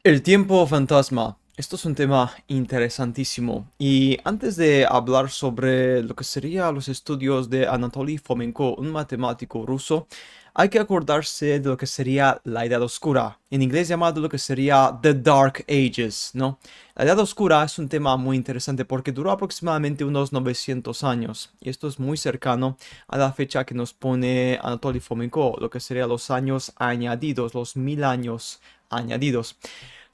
El tiempo fantasma. Esto es un tema interesantísimo. Y antes de hablar sobre lo que serían los estudios de Anatoly Fomenko, un matemático ruso, hay que acordarse de lo que sería la Edad Oscura, en inglés llamado lo que sería The Dark Ages, ¿no? La Edad Oscura es un tema muy interesante porque duró aproximadamente unos 900 años, y esto es muy cercano a la fecha que nos pone Anatoly Fomenko, lo que serían los años añadidos, los 1000 años añadidos.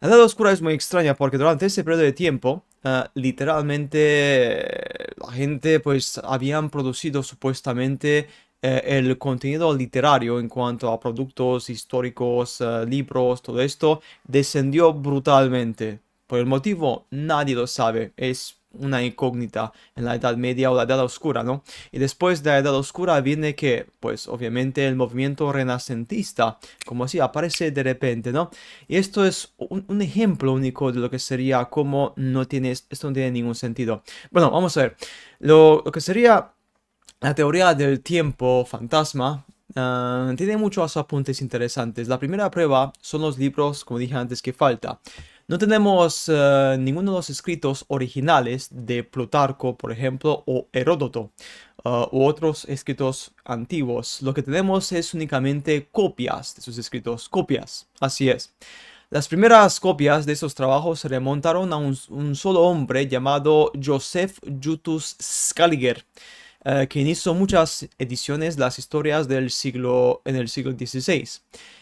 La Edad Oscura es muy extraña porque durante ese periodo de tiempo, literalmente la gente pues habían producido supuestamente el contenido literario en cuanto a productos históricos, libros, todo esto, descendió brutalmente. Por el motivo, nadie lo sabe. Es una incógnita en la Edad Media o la Edad Oscura, ¿no? Y después de la Edad Oscura viene que, pues obviamente el movimiento renacentista, como así, aparece de repente, ¿no? Y esto es un ejemplo único de lo que sería como no tiene, esto no tiene ningún sentido. Bueno, vamos a ver. Lo que sería la teoría del tiempo fantasma tiene muchos apuntes interesantes. La primera prueba son los libros, como dije antes, que falta. No tenemos ninguno de los escritos originales de Plutarco, por ejemplo, o Heródoto, u otros escritos antiguos. Lo que tenemos es únicamente copias de sus escritos, copias, así es. Las primeras copias de esos trabajos se remontaron a un solo hombre llamado Joseph Justus Scaliger, que hizo muchas ediciones de las historias en el siglo XVI.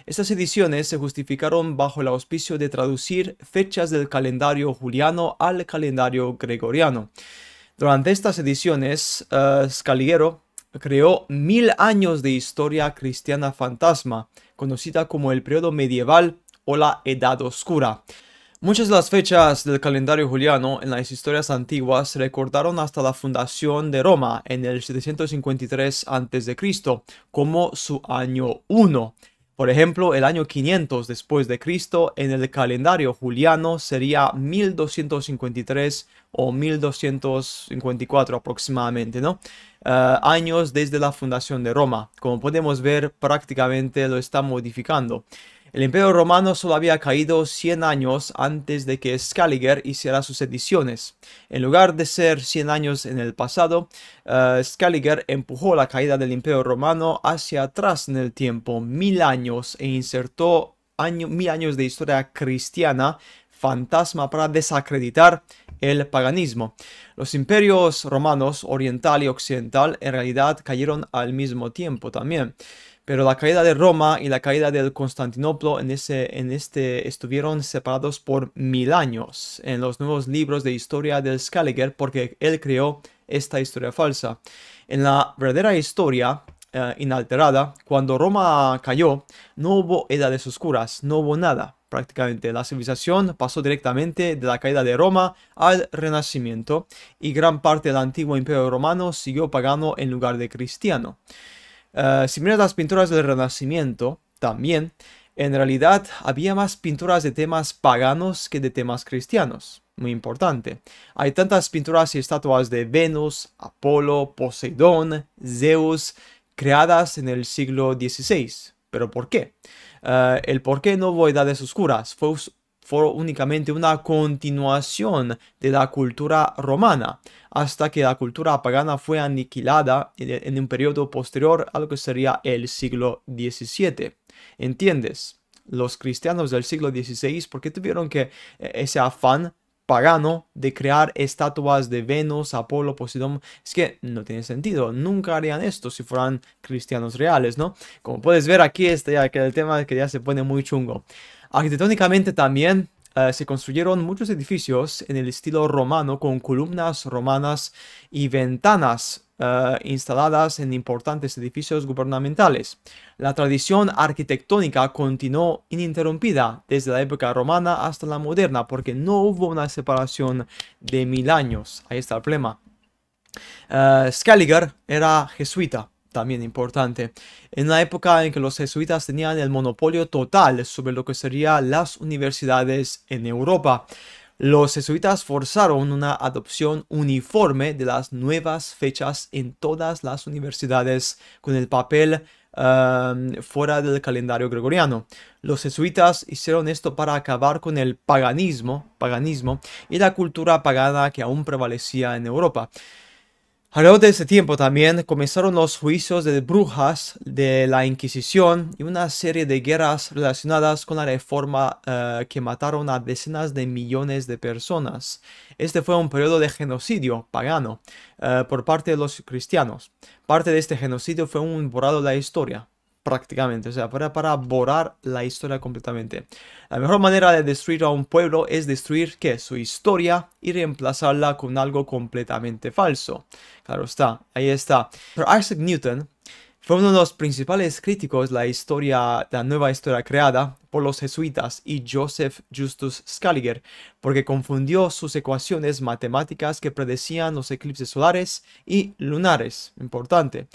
Estas ediciones se justificaron bajo el auspicio de traducir fechas del calendario juliano al calendario gregoriano. Durante estas ediciones, Scaligero creó 1000 años de historia cristiana fantasma, conocida como el periodo medieval o la Edad Oscura. Muchas de las fechas del calendario juliano en las historias antiguas se recordaron hasta la fundación de Roma en el 753 a.C. como su año 1. Por ejemplo, el año 500 después de Cristo en el calendario juliano sería 1253 o 1254 aproximadamente, ¿no? Años desde la fundación de Roma. Como podemos ver, prácticamente lo está modificando. El Imperio Romano solo había caído 100 años antes de que Scaliger hiciera sus ediciones. En lugar de ser 100 años en el pasado, Scaliger empujó la caída del Imperio Romano hacia atrás en el tiempo, 1000 años, e insertó 1000 años de historia cristiana fantasma para desacreditar el paganismo. Los imperios romanos, oriental y occidental, en realidad cayeron al mismo tiempo también. Pero la caída de Roma y la caída del Constantinopla estuvieron separados por 1000 años en los nuevos libros de historia del Scaliger, porque él creó esta historia falsa. En la verdadera historia inalterada, cuando Roma cayó, no hubo edades oscuras, no hubo nada. Prácticamente la civilización pasó directamente de la caída de Roma al Renacimiento, y gran parte del antiguo imperio romano siguió pagano en lugar de cristiano. Si miras las pinturas del Renacimiento, también, en realidad había más pinturas de temas paganos que de temas cristianos. Muy importante. Hay tantas pinturas y estatuas de Venus, Apolo, Poseidón, Zeus, creadas en el siglo XVI. ¿Pero por qué? El por qué no hubo edades oscuras fue únicamente una continuación de la cultura romana, hasta que la cultura pagana fue aniquilada en un periodo posterior a lo que sería el siglo XVII. ¿Entiendes? Los cristianos del siglo XVI, ¿por qué tuvieron ese afán pagano de crear estatuas de Venus, Apolo, Poseidón? Es que no tiene sentido, nunca harían esto si fueran cristianos reales, ¿no? Como puedes ver aquí, que el tema que ya se pone muy chungo. Arquitectónicamente también se construyeron muchos edificios en el estilo romano con columnas romanas y ventanas instaladas en importantes edificios gubernamentales. La tradición arquitectónica continuó ininterrumpida desde la época romana hasta la moderna porque no hubo una separación de 1000 años. Ahí está el problema. Scaliger era jesuita, también importante, en la época en que los jesuitas tenían el monopolio total sobre lo que serían las universidades en Europa. Los jesuitas forzaron una adopción uniforme de las nuevas fechas en todas las universidades con el papel fuera del calendario gregoriano. Los jesuitas hicieron esto para acabar con el paganismo y la cultura pagana que aún prevalecía en Europa. Alrededor de ese tiempo también comenzaron los juicios de brujas de la Inquisición y una serie de guerras relacionadas con la Reforma que mataron a decenas de millones de personas. Este fue un periodo de genocidio pagano por parte de los cristianos. Parte de este genocidio fue un borrado de la historia, prácticamente, o sea, para borrar la historia completamente. La mejor manera de destruir a un pueblo es destruir, ¿qué? Su historia y reemplazarla con algo completamente falso. Claro está, ahí está. Pero Isaac Newton fue uno de los principales críticos de la nueva historia creada por los jesuitas y Joseph Justus Scaliger, porque confundió sus ecuaciones matemáticas que predecían los eclipses solares y lunares. Importante.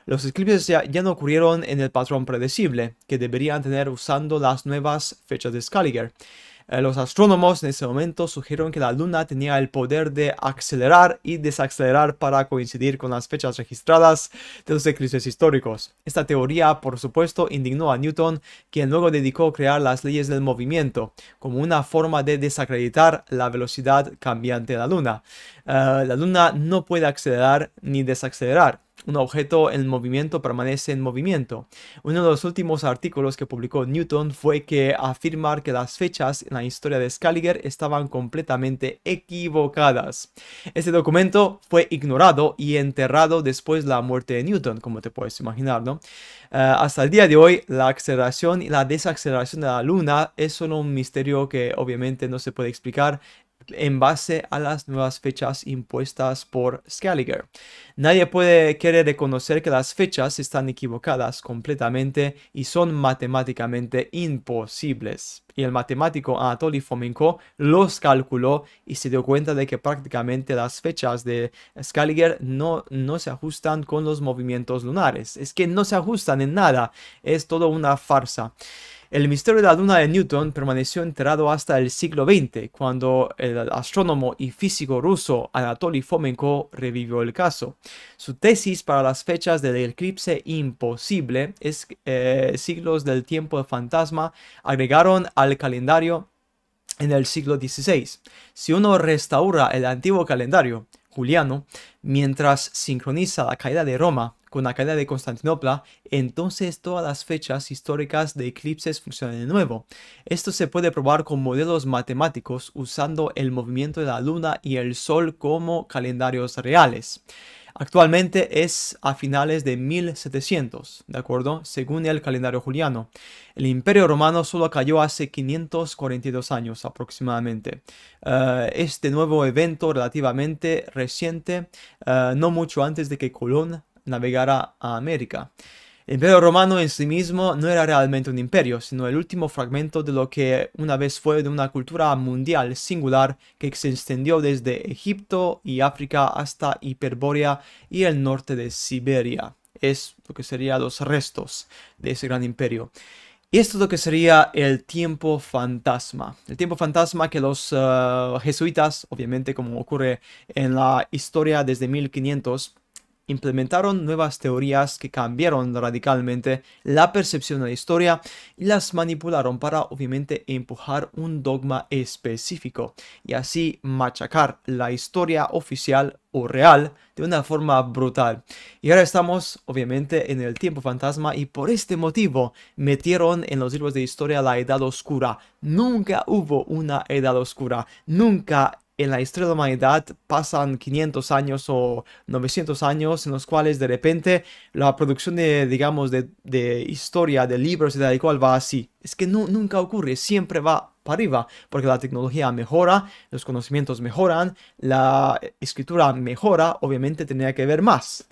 Los eclipses ya no ocurrieron en el patrón predecible que deberían tener usando las nuevas fechas de Scaliger. Los astrónomos en ese momento sugirieron que la luna tenía el poder de acelerar y desacelerar para coincidir con las fechas registradas de los eclipses históricos. Esta teoría, por supuesto, indignó a Newton, quien luego dedicó a crear las leyes del movimiento, como una forma de desacreditar la velocidad cambiante de la luna. La luna no puede acelerar ni desacelerar. Un objeto en movimiento permanece en movimiento. Uno de los últimos artículos que publicó Newton fue que afirmar que las fechas en la historia de Scaliger estaban completamente equivocadas. Este documento fue ignorado y enterrado después de la muerte de Newton, como te puedes imaginar, ¿no? Hasta el día de hoy, la aceleración y la desaceleración de la luna es solo un misterio que obviamente no se puede explicar en base a las nuevas fechas impuestas por Scaliger. Nadie quiere reconocer que las fechas están equivocadas completamente y son matemáticamente imposibles. Y el matemático Anatoly Fomenko los calculó y se dio cuenta de que prácticamente las fechas de Scaliger no se ajustan con los movimientos lunares. Es que no se ajustan en nada. Es todo una farsa. El misterio de la luna de Newton permaneció enterrado hasta el siglo XX, cuando el astrónomo y físico ruso Anatoly Fomenko revivió el caso. Su tesis para las fechas del eclipse imposible es siglos del tiempo de fantasma agregaron al calendario en el siglo XVI. Si uno restaura el antiguo calendario juliano mientras sincroniza la caída de Roma con la caída de Constantinopla, entonces todas las fechas históricas de eclipses funcionan de nuevo. Esto se puede probar con modelos matemáticos usando el movimiento de la luna y el sol como calendarios reales. Actualmente es a finales de 1700, ¿de acuerdo? Según el calendario juliano. El Imperio Romano solo cayó hace 542 años aproximadamente. Este nuevo evento relativamente reciente, no mucho antes de que Colón navegara a América. El Imperio Romano en sí mismo no era realmente un imperio, sino el último fragmento de lo que una vez fue de una cultura mundial singular que se extendió desde Egipto y África hasta Hiperbórea y el norte de Siberia. Es lo que serían los restos de ese gran imperio. Y esto es lo que sería el tiempo fantasma. El tiempo fantasma que los jesuitas, obviamente como ocurre en la historia desde 1500, implementaron nuevas teorías que cambiaron radicalmente la percepción de la historia y las manipularon para obviamente empujar un dogma específico y así machacar la historia oficial o real de una forma brutal. Y ahora estamos obviamente en el tiempo fantasma y por este motivo metieron en los libros de historia la Edad Oscura. Nunca hubo una Edad Oscura, nunca. En la historia de la humanidad pasan 500 años o 900 años en los cuales de repente la producción digamos, de historia, de libros y tal cual va así. Es que nunca ocurre, siempre va para arriba, porque la tecnología mejora, los conocimientos mejoran, la escritura mejora, obviamente tenía que haber más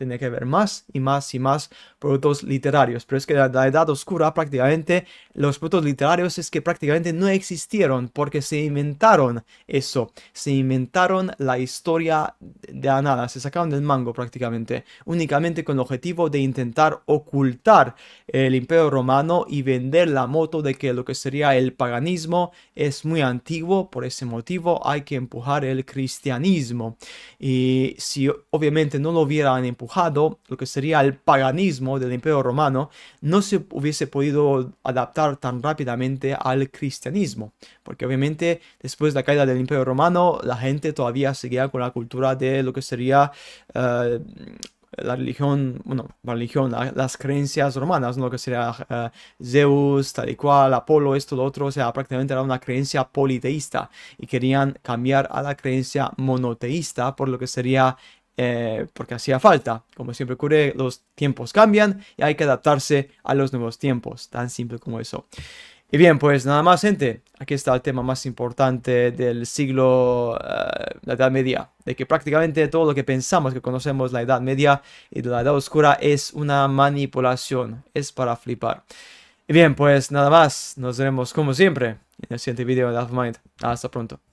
y más y más productos literarios, pero es que la Edad Oscura prácticamente, los productos literarios es que prácticamente no existieron, porque se inventaron eso, se inventaron la historia de la nada, se sacaron del mango prácticamente, únicamente con el objetivo de intentar ocultar el Imperio Romano y vender la moto de que lo que sería el paganismo es muy antiguo, por ese motivo hay que empujar el cristianismo. Y si obviamente no lo hubieran empujado, lo que sería el paganismo del Imperio Romano, no se hubiese podido adaptar tan rápidamente al cristianismo, porque obviamente después de la caída del Imperio Romano, la gente todavía seguía con la cultura de lo que sería eh, la religión, bueno, la religión, las creencias romanas, ¿no? Lo que sería Zeus, tal y cual, Apolo, esto, lo otro, o sea, prácticamente era una creencia politeísta y querían cambiar a la creencia monoteísta por lo que sería, porque hacía falta. Como siempre ocurre, los tiempos cambian y hay que adaptarse a los nuevos tiempos, tan simple como eso. Y bien, pues nada más, gente. Aquí está el tema más importante del siglo, la Edad Media. De que prácticamente todo lo que pensamos que conocemos la Edad Media y de la Edad Oscura es una manipulación. Es para flipar. Y bien, pues nada más. Nos veremos como siempre en el siguiente video de Alpha Mind. Hasta pronto.